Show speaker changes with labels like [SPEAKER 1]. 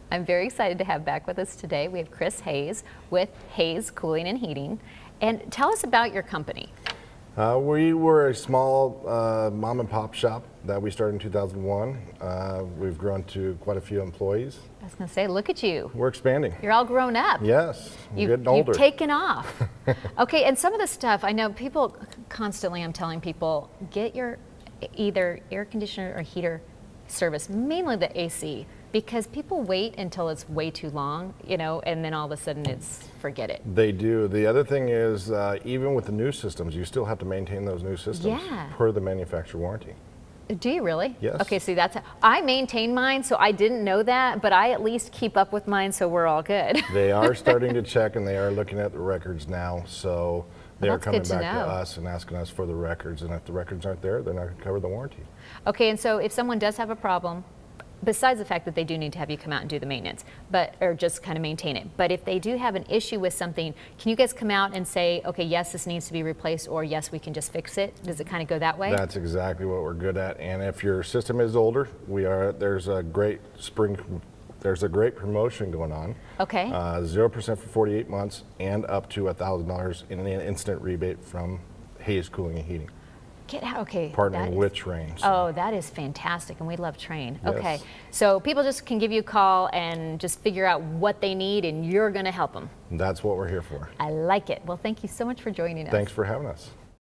[SPEAKER 1] I'm very excited to have back with us today. We have Chris Hayes with Hayes Cooling and Heating. And tell us about your company.
[SPEAKER 2] We were a small mom and pop shop that we started in 2001. We've grown to quite a few employees.
[SPEAKER 1] I was going to say, look at you.
[SPEAKER 2] We're expanding.
[SPEAKER 1] You're all grown up.
[SPEAKER 2] Yes, we're getting older.
[SPEAKER 1] You've taken off. Okay, and some of the stuff, I know people constantly, I'm telling people, get your either air conditioner or heater service, mainly the AC, because people wait until it's way too long, and then all of a sudden it's forget it.
[SPEAKER 2] They do. The other thing is, even with the new systems, you still have to maintain those new systems per the manufacturer warranty.
[SPEAKER 1] Do you really?
[SPEAKER 2] Yes.
[SPEAKER 1] Okay, see, I maintain mine, so I didn't know that, but I at least keep up with mine, so we're all good.
[SPEAKER 2] They are starting to check, and they are looking at the records now, so they are coming back to us and asking us for the records, and if the records aren't there, they're not going to cover the warranty.
[SPEAKER 1] Okay, and so if someone does have a problem, besides the fact that they do need to have you come out and do the maintenance, or just kind of maintain it, but if they do have an issue with something, can you guys come out and say, okay, yes, this needs to be replaced, or yes, we can just fix it? Does it kind of go that way?
[SPEAKER 2] That's exactly what we're good at. And if your system is older, there's a great promotion going on.
[SPEAKER 1] Okay.
[SPEAKER 2] 0% for 48 months and up to $1,000 in an instant rebate from Hayes Cooling and Heating.
[SPEAKER 1] Okay.
[SPEAKER 2] Partnering with Train.
[SPEAKER 1] Oh, that is fantastic, and we love Train.
[SPEAKER 2] Yes.
[SPEAKER 1] Okay, so people just can give you a call and just figure out what they need, and you're going to help them.
[SPEAKER 2] That's what we're here for.
[SPEAKER 1] I like it. Well, thank you so much for joining us.
[SPEAKER 2] Thanks for having us.